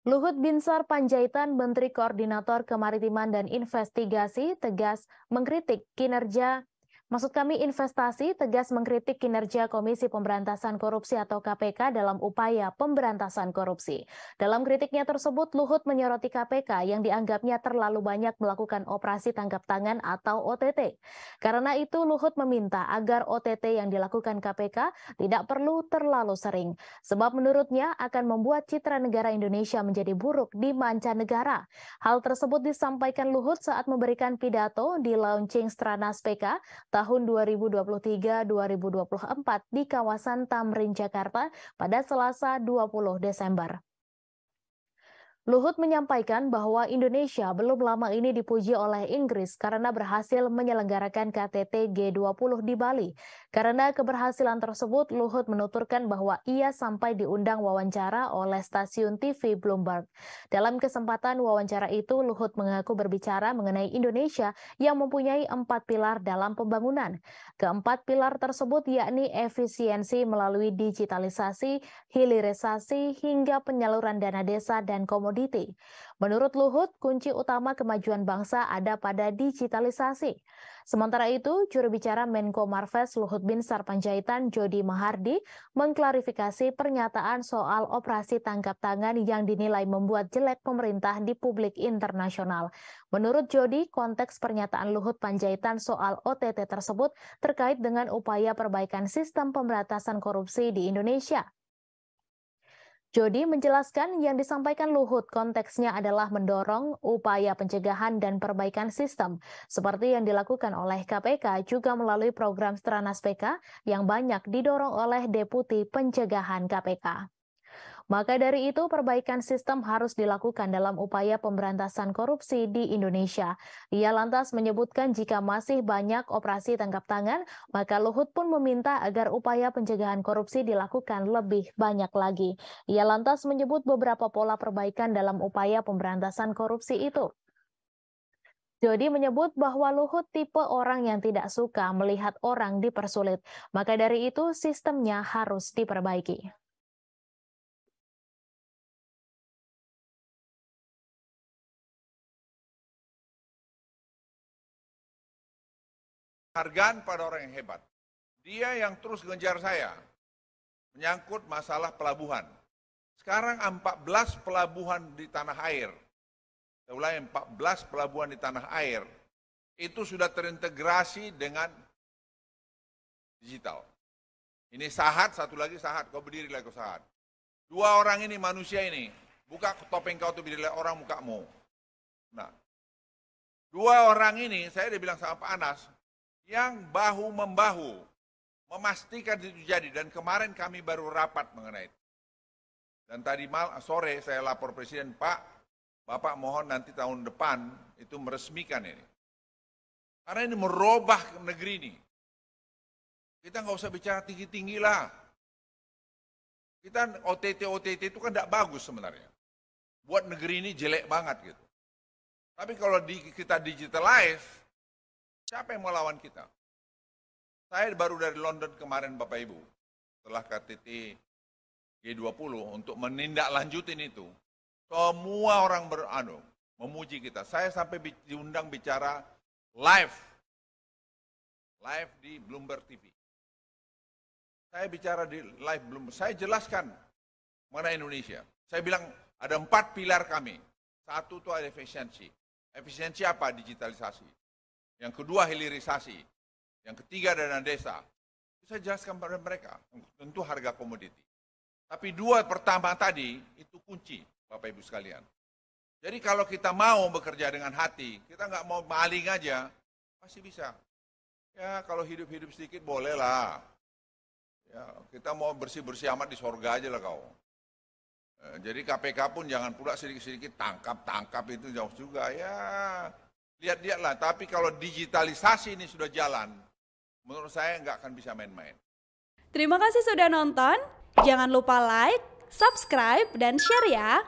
Luhut Binsar Panjaitan, Menteri Koordinator Kemaritiman dan Investigasi, tegas mengkritik kinerja investasi tegas mengkritik kinerja Komisi Pemberantasan Korupsi atau KPK dalam upaya pemberantasan korupsi. Dalam kritiknya tersebut, Luhut menyoroti KPK yang dianggapnya terlalu banyak melakukan operasi tangkap tangan atau OTT. Karena itu, Luhut meminta agar OTT yang dilakukan KPK tidak perlu terlalu sering, sebab menurutnya akan membuat citra negara Indonesia menjadi buruk di mancanegara. Hal tersebut disampaikan Luhut saat memberikan pidato di launching Stranas PK tahun 2023-2024 di kawasan Tamrin, Jakarta pada Selasa 20 Desember. Luhut menyampaikan bahwa Indonesia belum lama ini dipuji oleh Inggris karena berhasil menyelenggarakan KTT G20 di Bali. Karena keberhasilan tersebut, Luhut menuturkan bahwa ia sampai diundang wawancara oleh stasiun TV Bloomberg. Dalam kesempatan wawancara itu, Luhut mengaku berbicara mengenai Indonesia yang mempunyai 4 pilar dalam pembangunan. Keempat pilar tersebut yakni efisiensi melalui digitalisasi, hilirisasi, hingga penyaluran dana desa dan komoditi. Menurut Luhut, kunci utama kemajuan bangsa ada pada digitalisasi. Sementara itu, juru bicara Menko Marves Luhut Binsar Panjaitan Jody Mahardi mengklarifikasi pernyataan soal operasi tangkap tangan yang dinilai membuat jelek pemerintah di publik internasional. Menurut Jody, konteks pernyataan Luhut Panjaitan soal OTT tersebut terkait dengan upaya perbaikan sistem pemberantasan korupsi di Indonesia. Jody menjelaskan yang disampaikan Luhut konteksnya adalah mendorong upaya pencegahan dan perbaikan sistem, seperti yang dilakukan oleh KPK juga melalui program Stranas PK yang banyak didorong oleh Deputi Pencegahan KPK. Maka dari itu, perbaikan sistem harus dilakukan dalam upaya pemberantasan korupsi di Indonesia. Ia lantas menyebutkan jika masih banyak operasi tangkap tangan, maka Luhut pun meminta agar upaya pencegahan korupsi dilakukan lebih banyak lagi. Ia lantas menyebut beberapa pola perbaikan dalam upaya pemberantasan korupsi itu. Jody menyebut bahwa Luhut tipe orang yang tidak suka melihat orang dipersulit. Maka dari itu, sistemnya harus diperbaiki. Hargaan pada orang yang hebat. Dia yang terus ngejar saya, menyangkut masalah pelabuhan. Sekarang 14 pelabuhan di tanah air, saya ulangi 14 pelabuhan di tanah air, itu sudah terintegrasi dengan digital. Ini Sahat, satu lagi Sahat, kau berdiri lagi kau Sahat. Dua orang ini manusia ini, buka topeng kau tuh berdiri orang mukamu. Nah, dua orang ini, saya udah bilang sama Pak Anas, yang bahu-membahu memastikan itu jadi, dan kemarin kami baru rapat mengenai itu. Dan tadi sore saya lapor Presiden, Pak, Bapak mohon nanti tahun depan itu meresmikan ini. Karena ini merubah negeri ini. Kita nggak usah bicara tinggi-tinggi lah. Kita OTT itu kan tidak bagus sebenarnya. Buat negeri ini jelek banget gitu. Tapi kalau kita digitalize, siapa yang mau lawan kita? Saya baru dari London kemarin Bapak Ibu, setelah KTT G20 untuk menindaklanjutin itu. Semua orang memuji kita. Saya sampai diundang bicara live di Bloomberg TV. Saya bicara di live Bloomberg, saya jelaskan mengenai Indonesia. Saya bilang ada 4 pilar kami. Satu itu ada efisiensi. Efisiensi apa? Digitalisasi. Yang kedua hilirisasi, yang ketiga dana desa. Saya jelaskan pada mereka, tentu harga komoditi. Tapi 2 pertama tadi itu kunci, Bapak Ibu sekalian. Jadi kalau kita mau bekerja dengan hati, kita nggak mau maling aja, pasti bisa. Ya kalau hidup-hidup sedikit bolehlah. Ya, kita mau bersih-bersih amat di sorga aja lah kau. Jadi KPK pun jangan pula sedikit-sedikit tangkap itu jauh juga ya. Lihat-lihatlah, tapi kalau digitalisasi ini sudah jalan, menurut saya nggak akan bisa main-main. Terima kasih sudah nonton, jangan lupa like, subscribe, dan share ya!